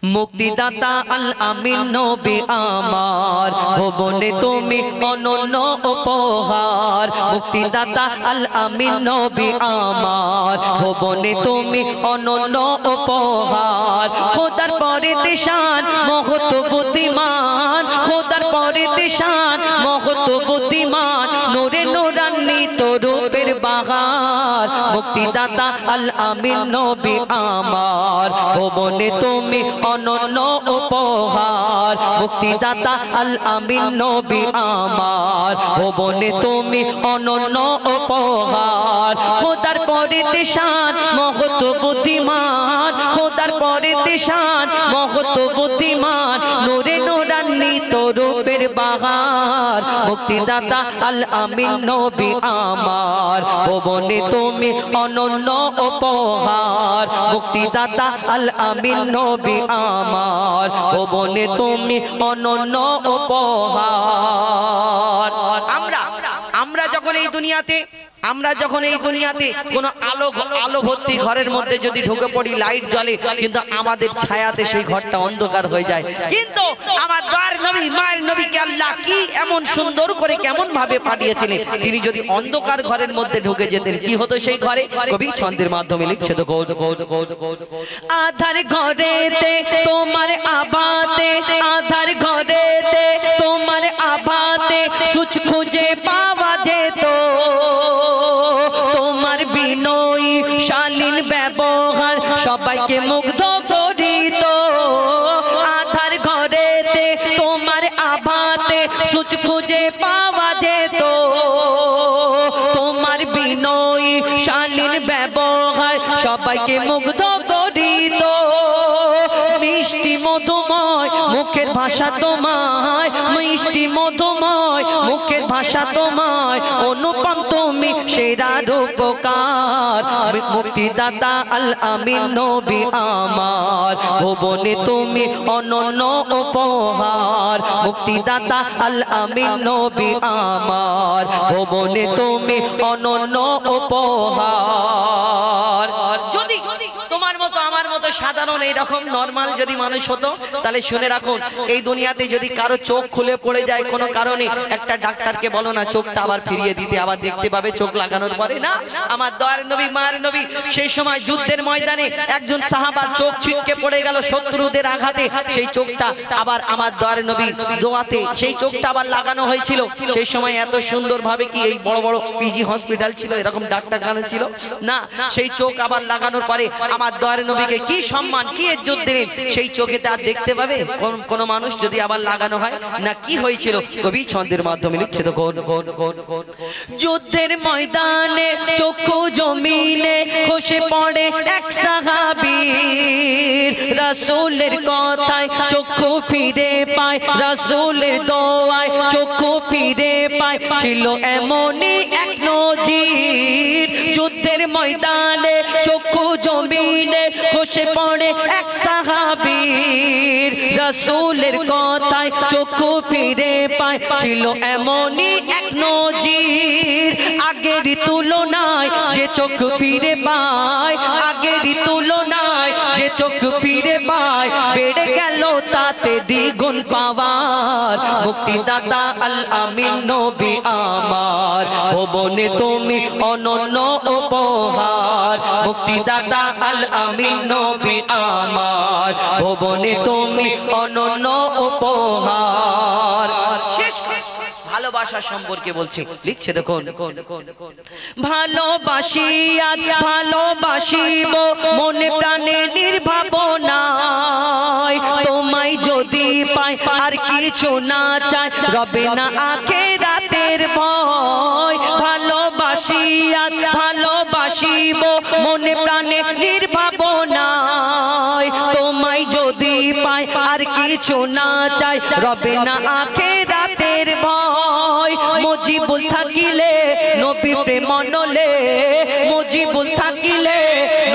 মুক্তিদাতা আল আমিন নবী আমার ভুবনে তুমি অনন্য উপহার। মুক্তিদাতা আল আমিন নবী আমার ভুবনে তুমি অনন্য উপহার। খোদার পরে দিশান মহৎ বুদ্ধিমান, খোদার পরে দিশান মহৎ বুদ্ধিমান, নূরে নূরান্বিত রূপের বাহার। মুক্তিদাতা আল আমিন নবী আমার ভুবনে তুমি অনন্য উপহার। মুক্তিদাতা আল আমিন নবী আমার ভুবনে তুমি অনন্য উপহার। খোদার পরে দিশান মহৎ বুদ্ধিমান, খোদার পরে দিশান মহৎ বুদ্ধিমান, নূরে নূরান্বিত রূপের বাহার। মুক্তিদাতা আল আমিন নবী আমার ভুবনে তুমি অনন্য উপহার। মুক্তিদাতা আল আমিন নবী আমার ভুবনে তুমি অনন্য উপহার। আমরা যখন এই দুনিয়াতে কোন আলো ভর্তি ঘরের মধ্যে যদি ঢুকে পড়ি, লাইট জ্বলে, কিন্তু আমাদের ছায়াতে সেই ঘরটা অন্ধকার হয়ে যায়। কিন্তু আমার দয়ার নবী মায়ের নবীকে আল্লাহ কি এমন সুন্দর করে কেমন ভাবে পাঠিয়েছিলেন, তিনি যদি অন্ধকার ঘরের মধ্যে ঢুকে যেতেন কি হতো সেই ঘরে? কবি ছন্দের মাধ্যমে লিখছে তো, আধার ঘরেতে তোমার আবাতে, আধার ঘরেতে তোমার আবাতে সুচ খুঁজে পাওয়া যেত, তোমার বিনয়ী শালীন ব্যবহার সবাইকে মুগ্ধ করিত। আধার ঘরেতে তোমার আভাতে সুচ খুঁজে পাওয়া যেত, তোমার বিনয়ী শালীন ব্যবহার সবাইকে মুগ্ধ করিত। মিষ্টি মধুময় মুখের ভাষা তোমায়, মিষ্টি মধুময় মুখের ভাষা তোমায়, অনুপম তুমি সেরা রূপকার। মুক্তিদাতা আল আমিন নবী আমার ভুবনে তুমি অনন্য উপহার। মুক্তিদাতা আল আমিন নবী আমার ভুবনে তুমি অনন্য উপহার। যদি তোমার মতো আমার মতো সাধারণ এইরকম নরমাল যদি মানুষ হতো, তাহলে শুনে রাখুন, এই দুনিয়াতে যদি কারো চোখ খুলে পড়ে যায় কোনো কারণে, একটা ডাক্তারকে বলো না চোখটা আবার ফিরিয়ে দিতে, আবার দেখতে পাবে চোখ লাগানোর পরে। না, আমার দয়ার নবী মায়ের নবী সেই সময় যুদ্ধের ময়দানে একজন সাহাবার চোখ ছিটকে পড়ে গেল শত্রুদের আঘাতে, সেই চোখটা আবার আমার দয়ার নবী দোয়াতে সেই চোখটা আবার লাগানো হয়েছিল। সেই সময় এত সুন্দর ভাবে কি এই বড় বড় পিজি হসপিটাল ছিল, এরকম ডাক্তারখানা ছিল না, সেই চোখ আবার লাগানোর পরে আমার দয়ার নবীকে কি সম্মান কি ইজ্জত দিলেন, সেই চোখে তার দেখতে পাবে কোন মানুষ যদি আবার লাগানো হয় না? কি হয়েছিল কবি ছন্দের মাধ্যমে লিখছে তো, যুদ্ধের ময়দানে চক্ষু জমিনে খসে পড়ে এক সাহাবীর, রাসূলের কথায় চক্ষু ফিরে পায়, রাসূলের দোয়ায় চক্ষু ফিরে পায়, ছিল এমনই এক নজির। যুদ্ধের ময়দানে চক্ষু জমিনে খসে পড়ে এক সাহাবীর, রাসূলের কথায় চক্ষু ফিরে পায়, ছিল এমনই এক নজির। আগের তুলনায় যে চোখ ফিরে পায়, আগের তুলনায় যে চোখ ফিরে পায়, বেড়ে গেল তাতে দ্বিগুণ পাওয়ার। মুক্তিদাতা আল আমিন নবী আমার ভুবনে তুমি অনন্য উপহার। মুক্তিদাতা আল আমিন নবী আমার ভুবনে তুমি অনন্য উপহার। শেষ ভালোবাসা সম্পর্কে বলছে, লিখছে দেখুন, ভালোবাসিয়া ভালোবাসিব মনে প্রাণে নির্ভাবনায়, তোমায় যদি পাই আর কিছু না চাই, রবে না আখিরাতের ভয়। ভালোবাসিয়া ভালোবাসিব মনে প্রাণে নির্ভাবনায়, তোমায় যদি পাই আর কিছু না চাই, রবে না আখিরাতের ভয়। মুজিবুল থাকিলে নবী প্রেম নলে, মুজিবুল থাকিলে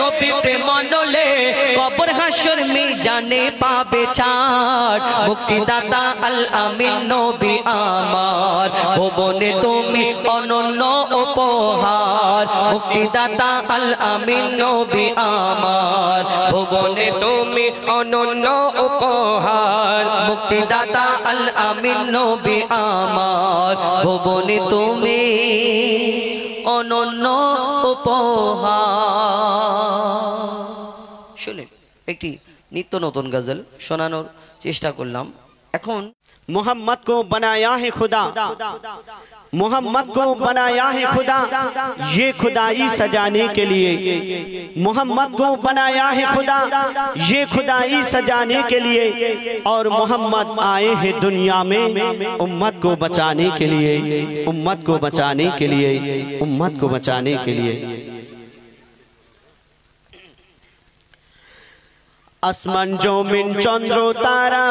নবী প্রেম নলে, কবর হাসর মিজানে পাবে ছাড়। মুক্তিদাতা আল আমিন নবী আমার ভুবনে তুমি অনন্য উপহার। আমার মুক্তিদাতা আল আমিন নবী আমার ভুবনে তুমি অনন্য উপহার মুক্তিদাতা আল আমিন নবী আমার ভুবনে তুমি অনন্য উপহার। শুনুন একটি নিত্য নতুন গজল শোনানোর চেষ্টা করলাম। এখন मोहम्मद को बनाया है खुदा, मोहम्मद को बनाया है खुदा ये खुदाई सजाने के लिए, मोहम्मद को बनाया है खुदा ये खुदाई सजाने के लिए, और मोहम्मद आए हैं दुनिया में उम्मत को बचाने के लिए, उम्मत को बचाने के लिए, उम्मत को बचाने के लिए। आसमान जमीन चंद्र तारा,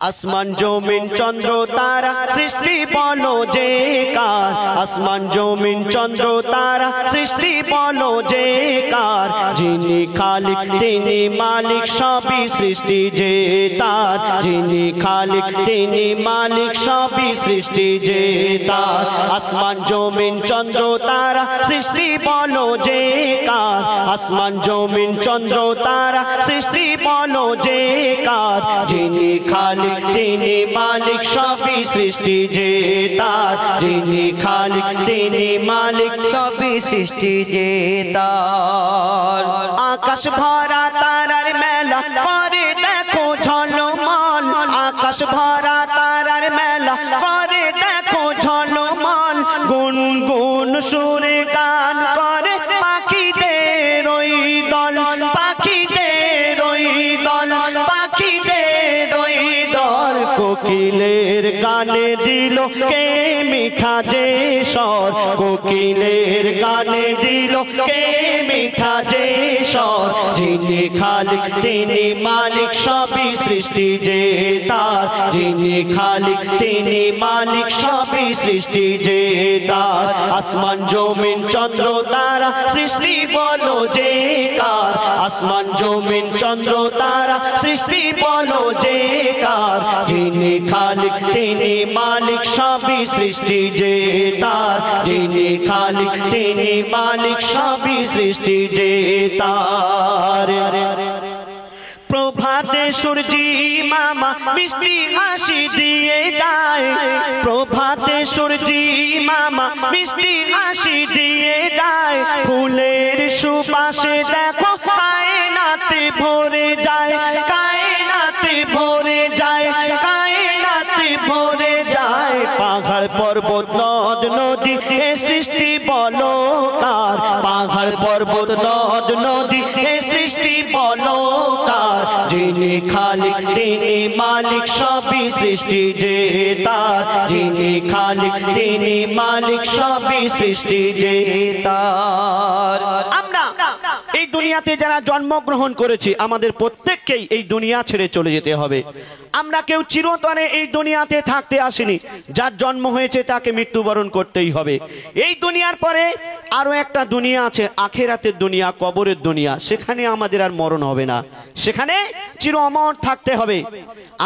আসমান জমিন চন্দ্র তারা সৃষ্টি বলো যে কার, আসমান জমিন চন্দ্র তারা সৃষ্টি বলো যে কার, যিনি খালিক তিনি মালিক সবই সৃষ্টি যে তার, যিনি খালিক তিনি মালিক সবই সৃষ্টি যে তার। আসমান জমিন চন্দ্র তারা সৃষ্টি বলো যে কার, আসমান জমিন চন্দ্র তারা সৃষ্টি বলো যে কার, যিনি খালিক তিনি মালিক সবই সৃষ্টি যে তার, যিনি খালিক তিনি মালিক সবই সৃষ্টি যে তার। আকাশ ভরা তারার মেলা করে দেখো ঝলমল, আকাশ ভরা তারার মেলা করে দেখো ঝলমল, গুনগুন সুরে গান করে পাখিদের ওই দল, পাখিদের ওই দল, পাখিদের ওই দল। কোকিলের গানে দিল কে মিঠা যে স্বর, কোকিলের গানে দিল কে মিঠা যে স্বর, যিনি খালিক তিনি মালিক সবই সৃষ্টি যে তার, যিনি খালিক তিনি মালিক সবই সৃষ্টি যে তার। আসমান জমিন চন্দ্র তারা সৃষ্টি বলো যে কার, আসমান জমিন চন্দ্র তারা সৃষ্টি বলো যে কার, যিনি খালিক তিনি মালিক সবই সৃষ্টি যে তার, যিনি খালিক তিনি মালিক সবই সৃষ্টি যে তার। প্রভাতে সূর্যি মামা মিষ্টি হাসি দিয়ে গায়, প্রভাতে সূর্যি মামা মিষ্টি হাসি দিয়ে গায়, ফুলের সুবাসে দেখো কায়নাতে ভরে যায়, কায়নাতে ভরে যায়, কায়নাতে ভরে যায়। পাহাড় পর্বত নদ নদী এ সৃষ্টি বলো কার, পাহাড় পর্বত নদ নদী এ সৃষ্টি বলো কার, যিনি খালিক তিনি মালিক সবই সৃষ্টি যে তার, যিনি খালিক তিনি মালিক সবই সৃষ্টি যে তার। আমরা এই দুনিয়াতে যারা জন্মগ্রহণ করেছি আমাদের প্রত্যেককেই এই দুনিয়া ছেড়ে চলে যেতে হবে। আমরা কেউ চিরতরে এই দুনিয়াতে থাকতে আসিনি, যার জন্ম হয়েছে তাকে মৃত্যুবরণ করতেই হবে। এই দুনিয়ার পরে আরো একটা দুনিয়া আছে, আখিরাতের দুনিয়া, কবরের দুনিয়া, সেখানে আমাদের আর মরণ হবে না, সেখানে চির অমর থাকতে হবে।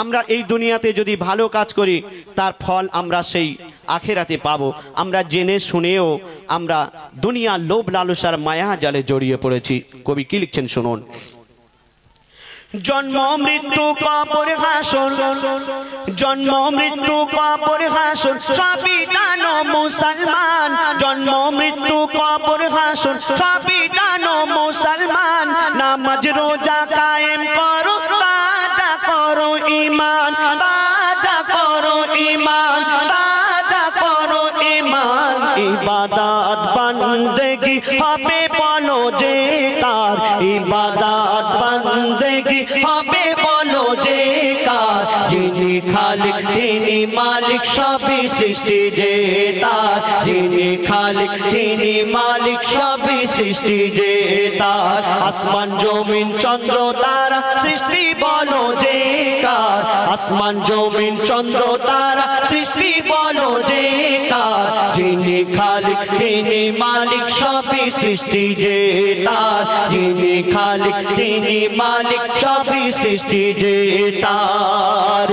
আমরা এই দুনিয়াতে যদি ভালো কাজ করি তার ফল আমরা সেই আখিরাতে পাবো। আমরা জেনে শুনেও আমরা দুনিয়ার লোভ লালসার মায়া জালে জড়িয়ে পড়েছি। কবি কি লিখছেন শুনুন। জন্ম মৃত্যু কবর হাসর, জন্ম মৃত্যু কবর হাসর সবই জানো মুসলমান, জন্ম মৃত্যু কবর হাসর সবই জানো মুসলমান। নামাজ রোজা কায়েম করো, তাজা করো ঈমান, তাজা করো ঈমান, তাজা করো ঈমান। ইবাদত বন্দেগি হবে বলো যে কার, ইবাদত বন্দেগি হবে বলো যে কার, যিনি খালিক তিনি মালিক সবই সৃষ্টি যে তার, যিনি খালিক তিনি মালিক সবই সৃষ্টি যে তার। আসমান জমিন চন্দ্র তারা সৃষ্টি বলো যে কার, আসমান জমিন চন্দ্র তারা সৃষ্টি বলো যে কার, যিনি খালিক তিনি মালিক সবই সৃষ্টি যে তার, যিনি খালিক তিনি মালিক সবই সৃষ্টি যে তার।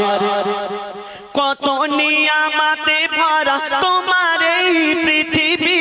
কত নিয়ামতে ভরা তোমার এই পৃথিবী,